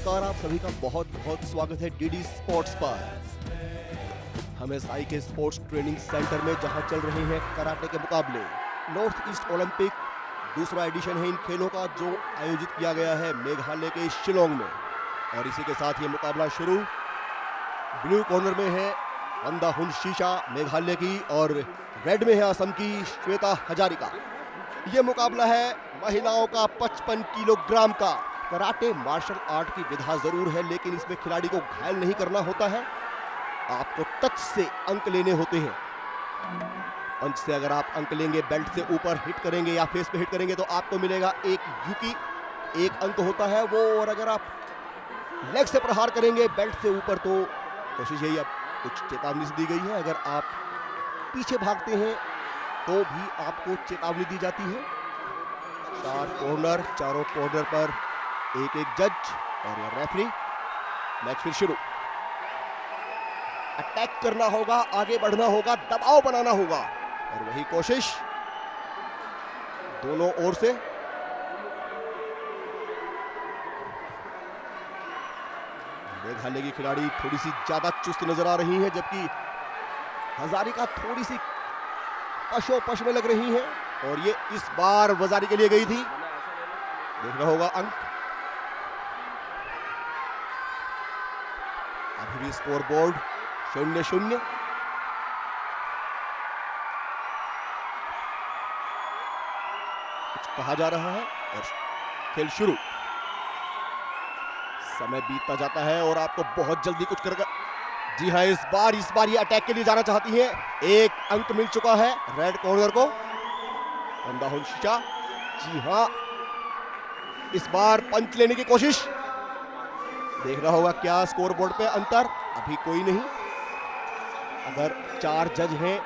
नमस्कार, आप सभी का बहुत बहुत स्वागत है डीडी स्पोर्ट्स पर। हम साई के स्पोर्ट्स ट्रेनिंग सेंटर में जहां चल रहे हैं कराटे के मुकाबले। नॉर्थ ईस्ट ओलंपिक दूसरा एडिशन है इन खेलों का, जो आयोजित किया गया है मेघालय के शिलोंग में। और इसी के साथ ये मुकाबला शुरू। ब्लू कॉर्नर में है वंदाहुन शीशा मेघालय की, और रेड में है असम की श्वेता हजारिका। ये मुकाबला है महिलाओं का 55 किलोग्राम का। कराटे मार्शल आर्ट की विधा जरूर है, लेकिन इसमें खिलाड़ी को घायल नहीं करना होता है। आपको टच से अंक लेने होते हैं। पंच से अगर आप अंक लेंगे, बेल्ट से ऊपर हिट करेंगे या फेस पे हिट करेंगे तो आपको मिलेगा एक युकी, एक अंक होता है वो। और अगर आप लेग से प्रहार करेंगे बेल्ट से ऊपर तो कोशिश यही, अब कुछ चेतावनी दी गई है। अगर आप पीछे भागते हैं तो भी आपको चेतावनी दी जाती है। 4 कॉर्नर, चारों कॉर्नर पर एक एक जज और यह रेफरी। मैच फिर शुरू। अटैक करना होगा, आगे बढ़ना होगा, दबाव बनाना होगा, और वही कोशिश दोनों ओर से। मेघालय की खिलाड़ी थोड़ी सी ज्यादा चुस्त नजर आ रही है, जबकि हजारिका थोड़ी सी पशोपश में लग रही है। और ये इस बार वजारी के लिए गई थी। देखना होगा अंक। अभी भी स्कोर बोर्ड 0-0। कुछ कहा जा रहा है और खेल शुरू। समय बीतता जाता है और आपको बहुत जल्दी कुछ कर। जी हाँ, इस बार ये अटैक के लिए जाना चाहती है। एक अंक मिल चुका है रेड कॉर्नर को, वंदाहुन शीशा। जी हाँ, इस बार पंच लेने की कोशिश। देखना होगा क्या स्कोर बोर्ड पे अंतर। अभी कोई नहीं। अगर 4 जज हैं,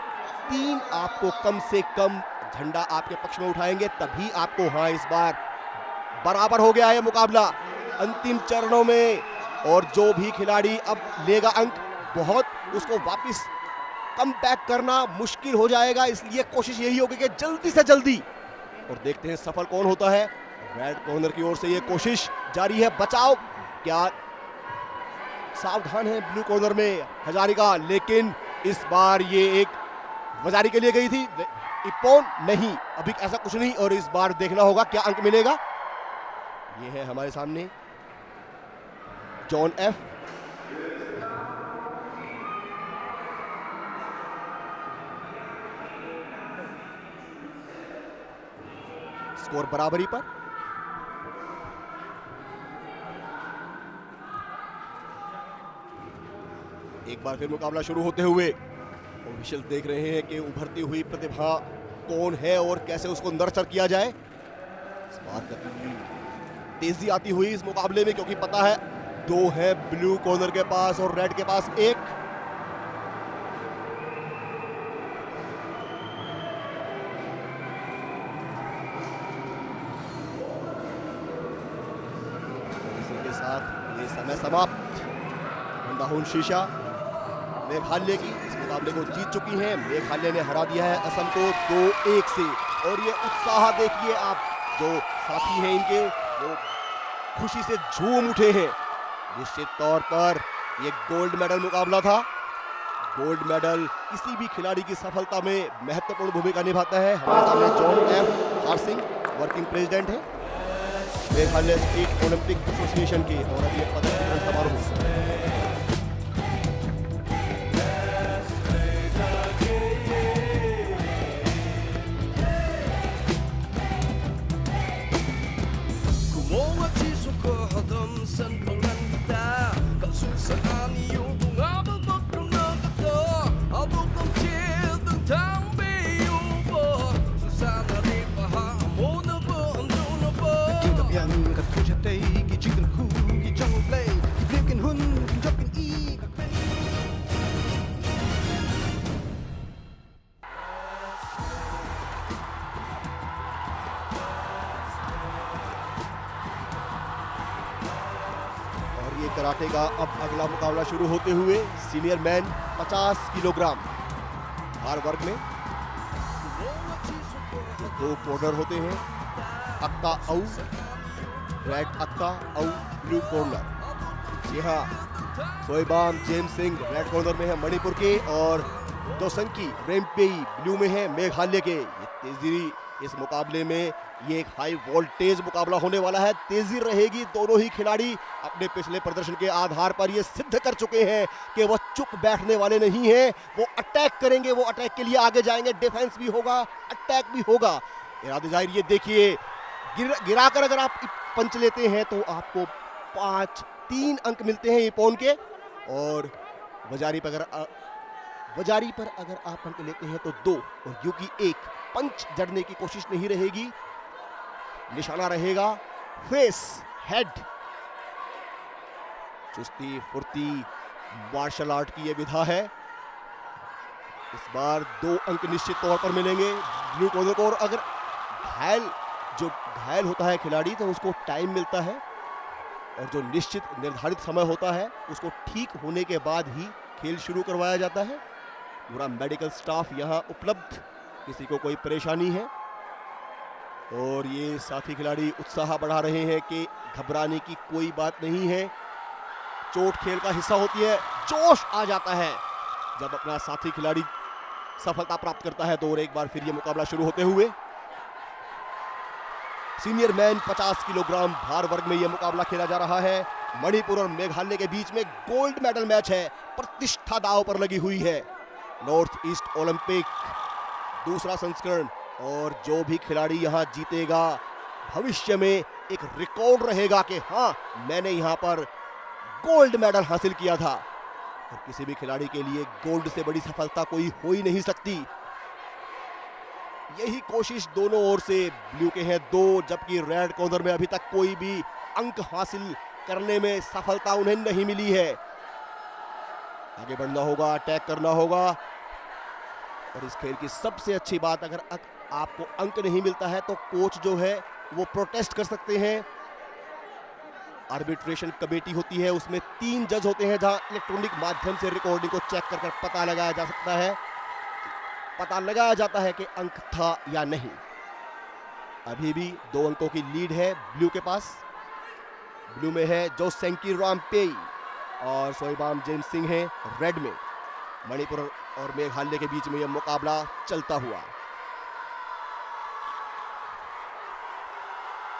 3 आपको कम से कम झंडा आपके पक्ष में उठाएंगे, तभी आपको। हाँ, इस बार बराबर हो गया है मुकाबला अंतिम चरणों में। और जो भी खिलाड़ी अब लेगा अंक, बहुत उसको वापस कम बैक करना मुश्किल हो जाएगा। इसलिए कोशिश यही होगी कि जल्दी से जल्दी। और देखते हैं सफल कौन होता है। रेड कॉर्नर की ओर से ये कोशिश जारी है। बचाव, क्या सावधान है ब्लू कॉर्नर में हजारिका, लेकिन इस बार ये एक वजारी के लिए गई थी। इप्पोन नहीं, अभी ऐसा कुछ नहीं। और इस बार देखना होगा क्या अंक मिलेगा। ये है हमारे सामने जॉन एफ। स्कोर बराबरी पर। एक बार फिर मुकाबला शुरू होते हुए ऑफिशियल देख रहे हैं कि उभरती हुई प्रतिभा कौन है और कैसे उसको नर्चर किया जाए। इस बार तेजी आती हुई इस मुकाबले में, क्योंकि पता है 2 है ब्लू कॉर्नर के पास और रेड के पास 1। इसी के साथ ये समय समाप्त। वंदाहुन शीशा मेघालय की इस मुकाबले को जीत चुकी हैं। मेघालय ने हरा दिया है असम को 2-1 से। और ये उत्साह देखिए आप, जो साथी हैं इनके, वो खुशी से झूम उठे हैं। निश्चित तौर पर ये गोल्ड मेडल मुकाबला था। गोल्ड मेडल किसी भी खिलाड़ी की सफलता में महत्वपूर्ण भूमिका निभाता है। हमारे सामने John F Hershey's working president है मेघालय स्टेट ओलंपिक एसोसिएशन के। और अब ये पदक वितरण समारोह। कराटे का अब अगला मुकाबला शुरू होते हुए सीनियर मैन 50 किलोग्राम भार वर्ग में 2 कॉर्नर होते हैं, अक्का औ रेड अक्का औ ब्लू कॉर्नर। जी हाँ, Soibam James Singh red corner में है मणिपुर के, और दोसंकी रेम्पेई ब्लू में है मेघालय के। ये तेजी इस मुकाबले में ये एक हाई वोल्टेज मुकाबला होने वाला है। तेजी रहेगी। दोनों ही खिलाड़ी अपने पिछले प्रदर्शन के आधार पर ये सिद्ध कर चुके हैं कि वो चुप बैठने वाले नहीं हैं। वो अटैक करेंगे, वो अटैक के लिए आगे जाएंगे। डिफेंस भी होगा, अटैक भी होगा। इरादे जाहिर ये देखिए, गिराकर अगर आप पंच लेते हैं तो आपको 3 अंक मिलते हैं इपोन के, और वजारी पर अगर आप अंक लेते हैं तो 2, और क्योंकि 1 पंच जड़ने की कोशिश नहीं रहेगी। निशाना रहेगा फेस, हेड। चुस्ती फुर्ती मार्शल आर्ट की यह विधा है। इस बार 2 अंक निश्चित तौर पर मिलेंगे ब्लू कॉर्नर को, और अगर घायल होता है खिलाड़ी तो उसको टाइम मिलता है, और जो निश्चित निर्धारित समय होता है उसको ठीक होने के बाद ही खेल शुरू करवाया जाता है। पूरा मेडिकल स्टाफ यहाँ उपलब्ध, किसी को कोई परेशानी है। और ये साथी खिलाड़ी उत्साह बढ़ा रहे हैं कि घबराने की कोई बात नहीं है, चोट खेल का हिस्सा होती है। जोश आ जाता है जब अपना साथी खिलाड़ी सफलता प्राप्त करता है। तो और एक बार फिर ये मुकाबला शुरू होते हुए सीनियर मैन 50 किलोग्राम भार वर्ग में यह मुकाबला खेला जा रहा है। मणिपुर और मेघालय के बीच में गोल्ड मेडल मैच है। प्रतिष्ठा दांव पर लगी हुई है। नॉर्थ ईस्ट ओलंपिक दूसरा संस्करण, और जो भी खिलाड़ी यहां जीतेगा भविष्य में एक रिकॉर्ड रहेगा कि हाँ, मैंने यहां पर गोल्ड मेडल हासिल किया था। और किसी भी खिलाड़ी के लिए गोल्ड से बड़ी सफलता कोई हो ही नहीं सकती। यही कोशिश दोनों ओर से, ब्लू के हैं 2, जबकि रेड कॉर्नर में अभी तक कोई भी अंक हासिल करने में सफलता उन्हें नहीं मिली है। आगे बढ़ना होगा, अटैक करना होगा। और इस खेल की सबसे अच्छी बात, अगर आपको अंक नहीं मिलता है तो कोच जो है वो प्रोटेस्ट कर सकते हैं। आर्बिट्रेशन कमेटी होती है, उसमें 3 जज होते हैं, जहां इलेक्ट्रॉनिक माध्यम से रिकॉर्डिंग को चेक कर पता लगाया जा सकता है, पता लगाया जाता है कि अंक था या नहीं। अभी भी 2 अंकों की लीड है ब्लू के पास। ब्लू में है जोसेंकी रेम्पेई और सोइबाम जेम्स सिंह है रेड में। मणिपुर और मेघालय के बीच में यह मुकाबला चलता हुआ।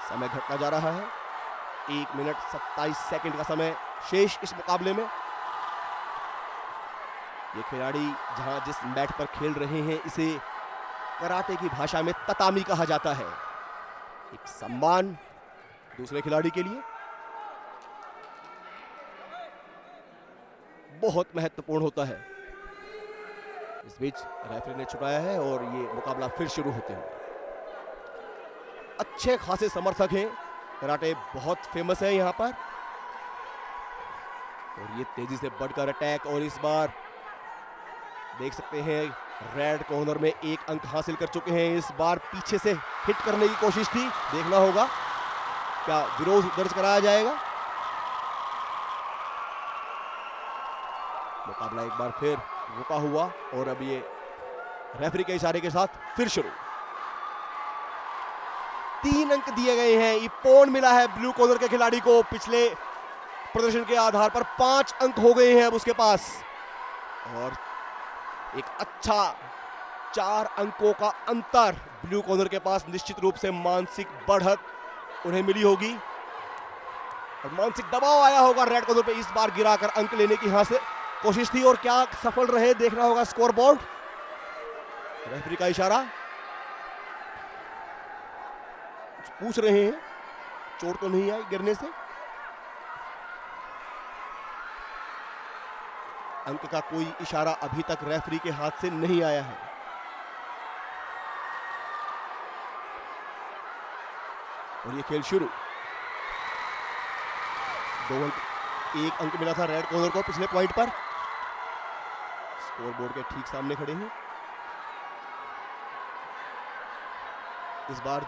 समय घटता जा रहा है। 1 मिनट 27 सेकंड का समय शेष इस मुकाबले में। ये खिलाड़ी जहां जिस मैट पर खेल रहे हैं, इसे कराटे की भाषा में ततामी कहा जाता है। एक सम्मान दूसरे खिलाड़ी के लिए बहुत महत्वपूर्ण होता है। इस बीच रेफरी ने छुड़ाया है और ये मुकाबला फिर शुरू होते हैं। अच्छे खासे समर्थक हैं, कराटे बहुत फेमस है यहाँ पर। और ये तेजी से बढ़कर अटैक, और इस बार देख सकते हैं रेड कॉर्नर में 1 अंक हासिल कर चुके हैं। इस बार पीछे से हिट करने की कोशिश थी, देखना होगा क्या विरोध दर्ज कराया जाएगा। मुकाबला एक बार फिर रुका हुआ, और अब ये रेफरी के इशारे के साथ फिर शुरू। 3 अंक दिए गए हैं। इपोन मिला है ब्लू कॉर्नर के खिलाड़ी को। पिछले प्रदर्शन के आधार पर 5 अंक हो गए हैं अब उसके पास, और एक अच्छा 4 अंकों का अंतर ब्लू कॉर्नर के पास। निश्चित रूप से मानसिक बढ़त उन्हें मिली होगी और मानसिक दबाव आया होगा रेड कॉर्नर पे। इस बार गिराकर अंक लेने की यहां से कोशिश थी, और क्या सफल रहे देखना होगा स्कोर बोर्ड। रेफरी का इशारा, कुछ पूछ रहे हैं, चोट तो नहीं आई गिरने से। अंक का कोई इशारा अभी तक रेफरी के हाथ से नहीं आया है। और ये खेल शुरू। 2 अंक, 1 अंक मिला था रेड कॉर्नर को पिछले पॉइंट पर। स्कोर बोर्ड के ठीक सामने खड़े हैं। इस बार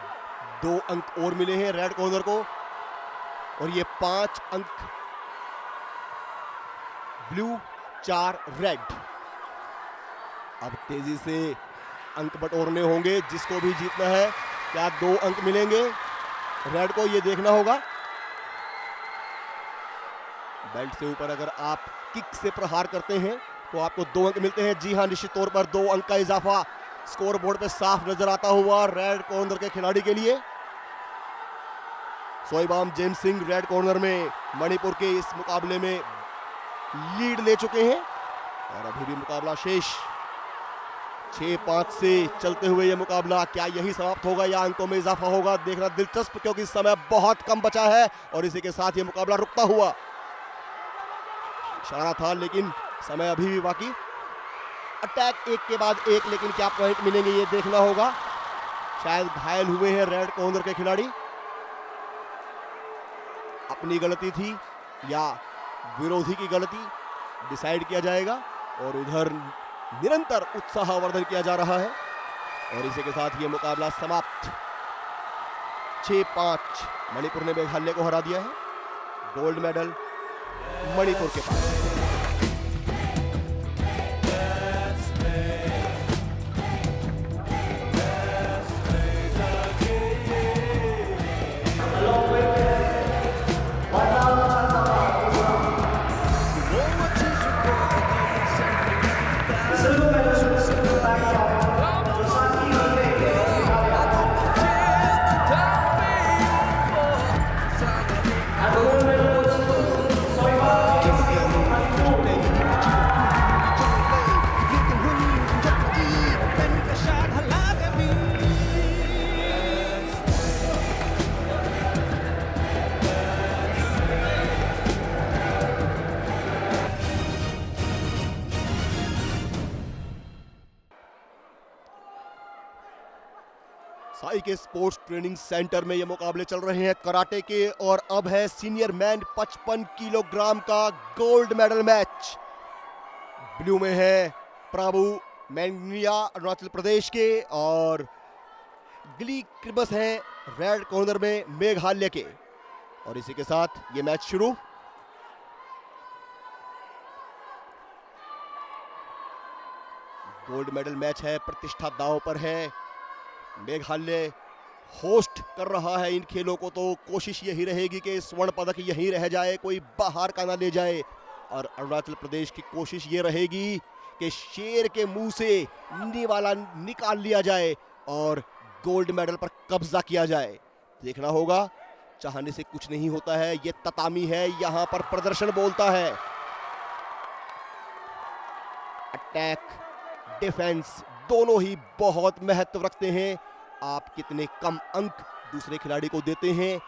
2 अंक और मिले हैं रेड कॉर्नर को, और ये 5 अंक ब्लू, 4 रेड। अब तेजी से अंक बटोरने होंगे, जिसको भी जीतना है। क्या 2 अंक मिलेंगे रेड को, ये देखना होगा। बेल्ट से ऊपर अगर आप किक से प्रहार करते हैं तो आपको 2 अंक मिलते हैं। जी हां, निश्चित तौर पर 2 अंक का इजाफा स्कोर बोर्ड पे साफ नजर आता हुआ रेड कॉर्नर के खिलाड़ी के लिए। सोइबाम जेम्स सिंह रेड कॉर्नर में मणिपुर के इस मुकाबले में लीड ले चुके हैं और अभी भी मुकाबला शेष। 6-5 से चलते हुए ये मुकाबला क्या यही समाप्त होगा या अंकों में इजाफा होगा, देखना दिलचस्प, क्योंकि समय बहुत कम बचा है और इसी के साथ ये मुकाबला रुकता हुआ इशारा था, लेकिन समय अभी भी बाकी। अटैक एक के बाद एक, लेकिन क्या पॉइंट मिलेंगे ये देखना होगा। शायद घायल हुए हैं रेड कॉर्नर के खिलाड़ी, अपनी गलती थी या विरोधी की गलती, डिसाइड किया जाएगा। और उधर निरंतर उत्साहवर्धन किया जा रहा है और इसी के साथ ये मुकाबला समाप्त। 6-5 मणिपुर ने मेघालय को हरा दिया है। गोल्ड मेडल मणिपुर के पास। साई के स्पोर्ट्स ट्रेनिंग सेंटर में ये मुकाबले चल रहे हैं कराटे के और अब है सीनियर मैन 55 किलोग्राम का गोल्ड मेडल मैच। ब्लू में है प्राबू मैंगनिया अरुणाचल प्रदेश के और गिली क्रिबस है रेड कॉर्नर में मेघालय के। और इसी के साथ ये मैच शुरू। गोल्ड मेडल मैच है, प्रतिष्ठा दांव पर है। मेघालय होस्ट कर रहा है इन खेलों को, तो कोशिश यही रहेगी कि स्वर्ण पदक यहीं रह जाए, कोई बाहर का ना ले जाए। और अरुणाचल प्रदेश की कोशिश ये रहेगी कि शेर के मुंह से निवाला निकाल लिया जाए और गोल्ड मेडल पर कब्जा किया जाए। देखना होगा, चाहने से कुछ नहीं होता है, ये ततामी है, यहां पर प्रदर्शन बोलता है। अटैक डिफेंस दोनों ही बहुत महत्व रखते हैं। आप कितने कम अंक दूसरे खिलाड़ी को देते हैं,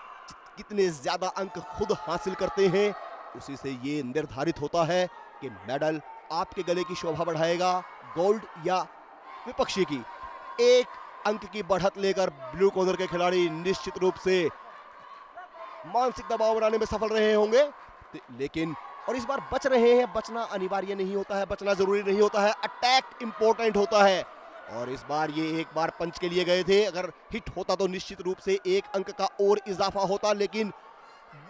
कितने ज्यादा अंक खुद हासिल करते हैं, उसी से ये निर्धारित होता है कि मेडल आपके गले की शोभा बढ़ाएगा, गोल्ड या विपक्षी की। 1 अंक की बढ़त लेकर ब्लू कॉर्नर के खिलाड़ी निश्चित रूप से मानसिक दबाव बनाने में सफल रहे होंगे, लेकिन और इस बार बच रहे हैं। बचना अनिवार्य नहीं होता है, बचना जरूरी नहीं होता है, अटैक इंपॉर्टेंट होता है। और इस बार ये एक बार पंच के लिए गए थे, अगर हिट होता तो निश्चित रूप से 1 अंक का और इजाफा होता, लेकिन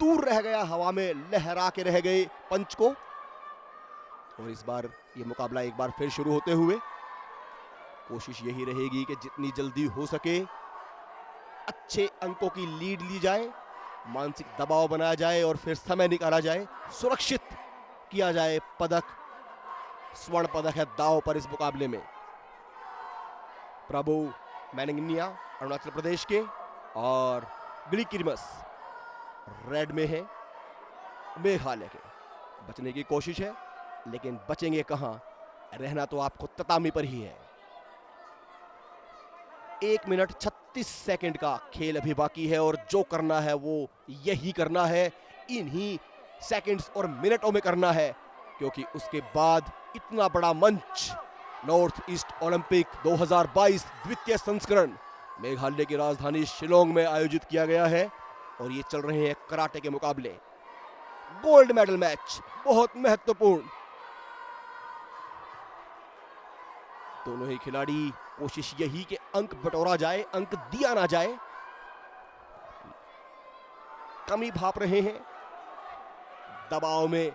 दूर रह गया, हवा में लहरा के रह गए पंच को। और इस बार ये मुकाबला एक बार फिर शुरू होते हुए कोशिश यही रहेगी कि जितनी जल्दी हो सके अच्छे अंकों की लीड ली जाए, मानसिक दबाव बनाया जाए और फिर समय निकाला जाए, सुरक्षित किया जाए पदक। स्वर्ण पदक है दांव पर इस मुकाबले में। प्रभु मैंगनिया अरुणाचल प्रदेश के और गिली क्रिबस रेड में है मेघालय के। बचने की कोशिश है, लेकिन बचेंगे कहां, रहना तो आपको ततामी पर ही है। 1 मिनट 36 सेकंड का खेल अभी बाकी है और जो करना है वो यही करना है, इन्हीं सेकंड्स और मिनटों में करना है, क्योंकि उसके बाद इतना बड़ा मंच नॉर्थ ईस्ट ओलंपिक 2022 द्वितीय संस्करण मेघालय की राजधानी शिलोंग में आयोजित किया गया है और ये चल रहे हैं कराटे के मुकाबले। गोल्ड मेडल मैच बहुत महत्वपूर्ण। दोनों ही खिलाड़ी कोशिश यही कि अंक बटोरा जाए, अंक दिया ना जाए। कमी भाप रहे हैं, दबाव में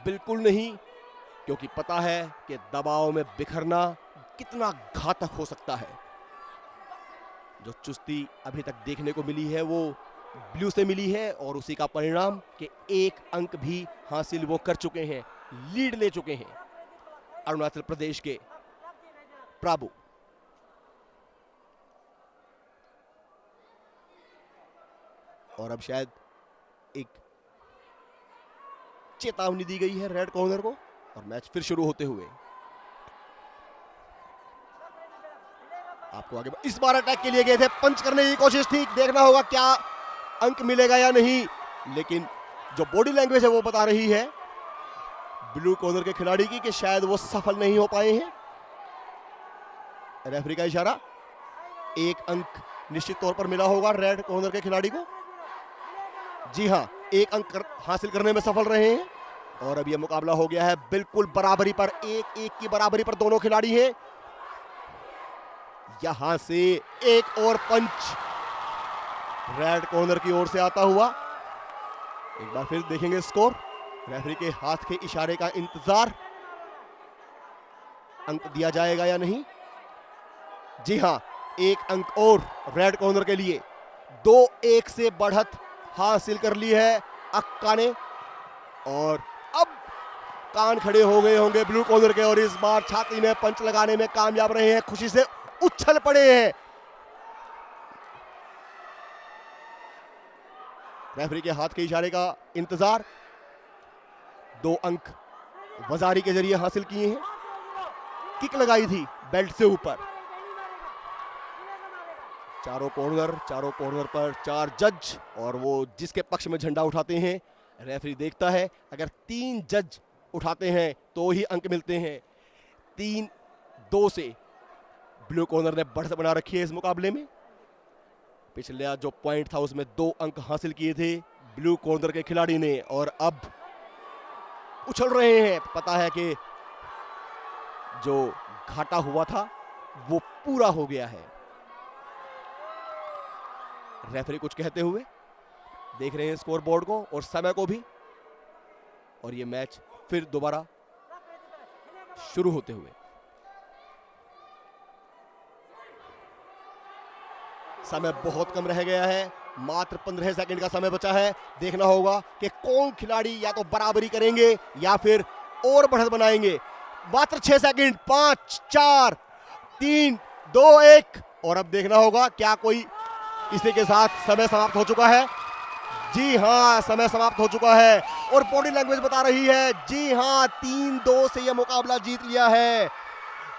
बिल्कुल नहीं, क्योंकि पता है कि दबाव में बिखरना कितना घातक हो सकता है। जो चुस्ती अभी तक देखने को मिली है वो ब्लू से मिली है और उसी का परिणाम कि 1 अंक भी हासिल वो कर चुके हैं, लीड ले चुके हैं अरुणाचल प्रदेश के प्राबू। और अब शायद एक चेतावनी दी गई है रेड कॉर्नर को और मैच फिर शुरू होते हुए। आपको आगे इस बार अटैक के लिए गए थे, पंच करने की कोशिश थी, देखना होगा क्या अंक मिलेगा या नहीं, लेकिन जो बॉडी लैंग्वेज है वो बता रही है ब्लू कॉर्नर के खिलाड़ी की कि शायद वो सफल नहीं हो पाए हैं। रेफरी का इशारा, 1 अंक निश्चित तौर पर मिला होगा रेड कॉर्नर के खिलाड़ी को। जी हां, 1 अंक हासिल करने में सफल रहे हैं और अब यह मुकाबला हो गया है बिल्कुल बराबरी पर, 1-1 की बराबरी पर दोनों खिलाड़ी हैं। यहां से एक और पंच रेड कॉर्नर की ओर से आता हुआ। एक बार फिर देखेंगे स्कोर, रेफरी के हाथ के इशारे का इंतजार, अंक दिया जाएगा या नहीं। जी हां, 1 अंक और रेड कॉर्नर के लिए, 2-1 से बढ़त हासिल कर ली है अक्का ने और अब कान खड़े हो गए होंगे ब्लू कॉर्नर के और इस बार छाती में पंच लगाने में कामयाब रहे हैं, खुशी से उछल पड़े हैं। रेफरी के हाथ के इशारे का इंतजार, 2 अंक वजारी के जरिए हासिल किए हैं। किक लगाई थी बेल्ट से ऊपर। चारों कॉर्नर पर 4 जज और वो जिसके पक्ष में झंडा उठाते हैं रेफरी देखता है, अगर 3 जज उठाते हैं तो ही अंक मिलते हैं। 3-2 से ब्लू कॉर्नर ने बढ़त बना रखी है इस मुकाबले में। पिछला जो पॉइंट था उसमें 2 अंक हासिल किए थे ब्लू कॉर्नर के खिलाड़ी ने और अब उछल रहे हैं। पता है कि जो घाटा हुआ था वो पूरा हो गया है। रेफरी कुछ कहते हुए देख रहे हैं स्कोर बोर्ड को और समय को भी, और ये मैच फिर दोबारा शुरू होते हुए। समय बहुत कम रह गया है, मात्र 15 सेकंड का समय बचा है। देखना होगा कि कौन खिलाड़ी या तो बराबरी करेंगे या फिर और बढ़त बनाएंगे। मात्र 6 सेकंड, 5, 4, 3, 2, 1 और अब देखना होगा क्या कोई, इसी के साथ समय समाप्त हो चुका है। जी हां, समय समाप्त हो चुका है और बॉडी लैंग्वेज बता रही है जी हां, 3-2 से यह मुकाबला जीत लिया है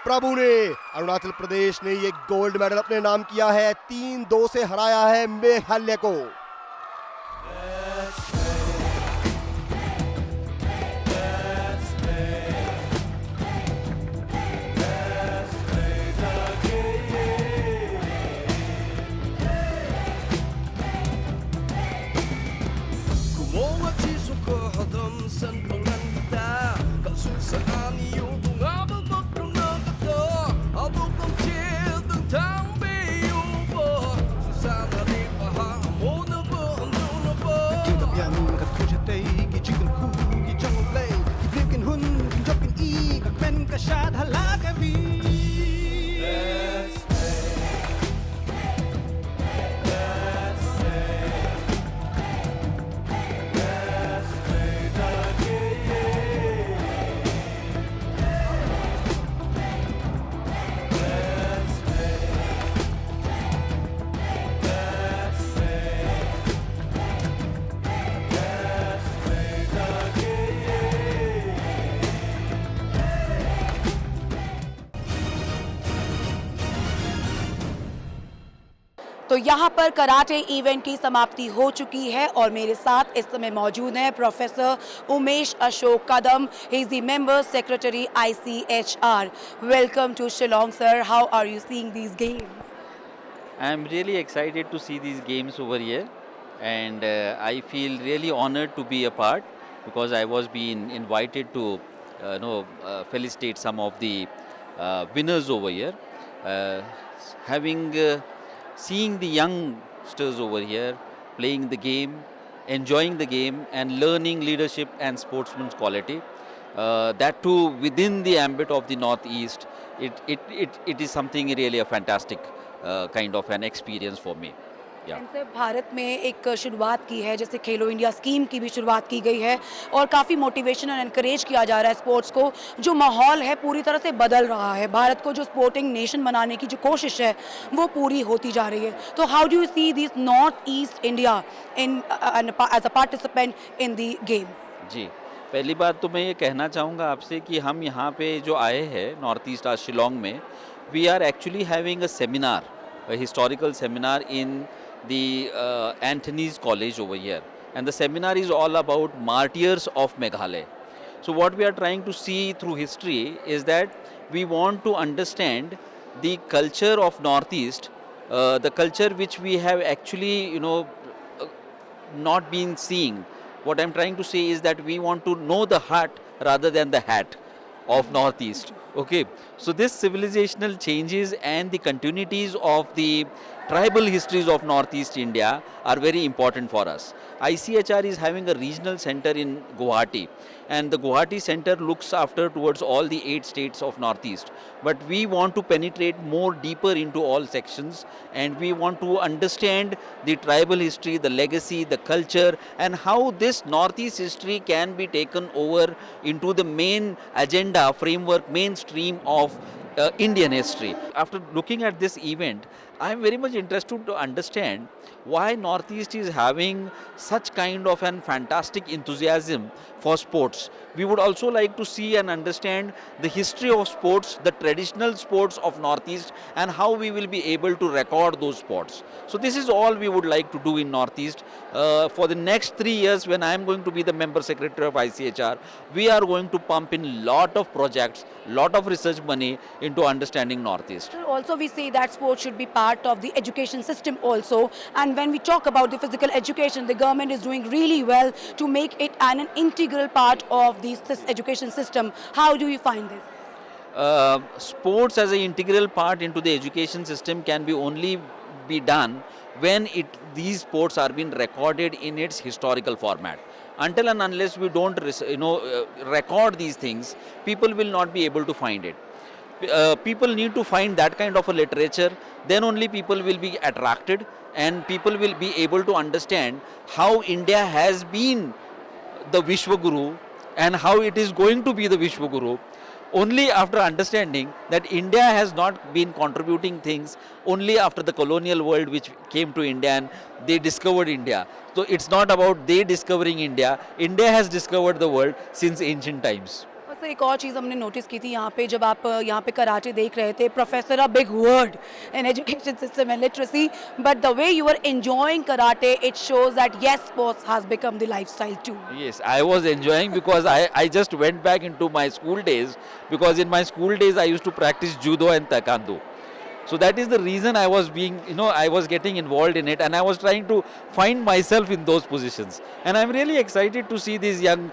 प्रभु ने। अरुणाचल प्रदेश ने ये गोल्ड मेडल अपने नाम किया है, 3-2 से हराया है मेघालय को। तो यहाँ पर कराटे इवेंट की समाप्ति हो चुकी है और मेरे साथ इस समय मौजूद हैं professor Umesh Ashok Kadam. He is the member secretary ICHR। Welcome to Shillong sir, how are you seeing these games? I am really excited to see these games over here, and I feel really honored to be a part because I was being invited to felicitate some of the winners over here. Seeing the youngsters over here playing the game, enjoying the game, and learning leadership and sportsman's quality, that too within the ambit of the Northeast, it is something really a fantastic kind of an experience for me. Yeah. इनसे भारत में एक शुरुआत की है, जैसे खेलो India scheme की भी शुरुआत की गई है और काफ़ी मोटिवेशन और एनकरेज किया जा रहा है स्पोर्ट्स को। जो माहौल है पूरी तरह से बदल रहा है, भारत को जो स्पोर्टिंग नेशन बनाने की जो कोशिश है वो पूरी होती जा रही है। तो how do you see this north east India in as a participant in the game? जी, पहली बात तो मैं ये कहना चाहूँगा आपसे कि हम यहाँ पे जो आए हैं नॉर्थ ईस्ट आज शिलोंग में, we are actually having a seminar, a historical seminar in the Anthony's College over here, and the seminar is all about martyrs of Meghalaya. So what we are trying to see through history is that we want to understand the culture of Northeast, the culture which we have actually, uh, not been seeing. What I'm trying to say is that we want to know the heart rather than the hat of Northeast. Okay, so this civilizational changes and the continuities of the tribal histories of Northeast India are very important for us. ICHR is having a regional center in Guwahati, and the Guwahati center looks after towards all the 8 states of Northeast. But we want to penetrate more deeper into all sections, and we want to understand the tribal history, the legacy, the culture, and how this Northeast history can be taken over into the main agenda, framework, mainstream of Indian history. After looking at this event, I am very much interested to understand why Northeast is having such kind of an fantastic enthusiasm for sports. We would also like to see and understand the history of sports, the traditional sports of Northeast, and how we will be able to record those sports. So this is all we would like to do in Northeast. For the next 3 years, when I am going to be the member secretary of ICHR, we are going to pump in lot of projects, lot of research money into understanding Northeast. Sir, also we say that sports should be part of the education system also, and when we talk about the physical education, the government is doing really well to make it an integral part of the education system. How do you find this? Sports as an integral part into the education system can be only be done when these sports are being recorded in its historical format. Until and unless we don't record these things, people will not be able to find it. People need to find that kind of a literature, then only people will be attracted and people will be able to understand how India has been the Vishwaguru and how it is going to be the Vishwaguru. Only after understanding that India has not been contributing things only after the colonial world which came to India and they discovered India. So it's not about they discovering India. India has discovered the world since ancient times. और sir एक और चीज़ हमने notice की थी यहाँ पे, जब आप यहाँ पे कराटे देख रहे थे, professor a big word in education system and literacy, but the way you are enjoying karate, it shows that yes, sports has become the lifestyle too. Yes, I was enjoying because I just went back into my school days, because in my school days I used to practice judo and taekwondo. So that is the reason I was I was getting involved in it, and I was trying to find myself in those positions. And I'm really excited to see these young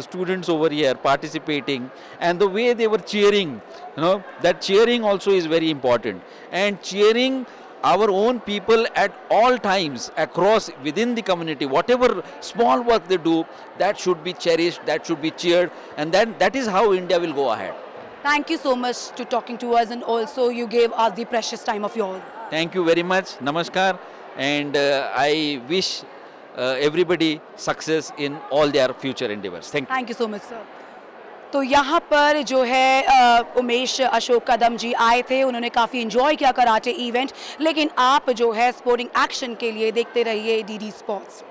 students over here participating, and the way they were cheering, that cheering also is very important. And cheering our own people at all times across within the community, whatever small work they do, that should be cherished, that should be cheered, and that is how India will go ahead. Thank you so much to talking to us, and also you gave us the precious time of yours. Thank you very much. Namaskar. And I wish everybody success in all their future endeavors. Thank you. Thank you so much, sir. तो यहाँ पर जो है उमेश अशोक कदम जी आए थे, उन्होंने काफ़ी enjoy किया कराटे इवेंट, लेकिन आप जो है स्पोर्टिंग एक्शन के लिए देखते रहिए डीडी स्पोर्ट्स।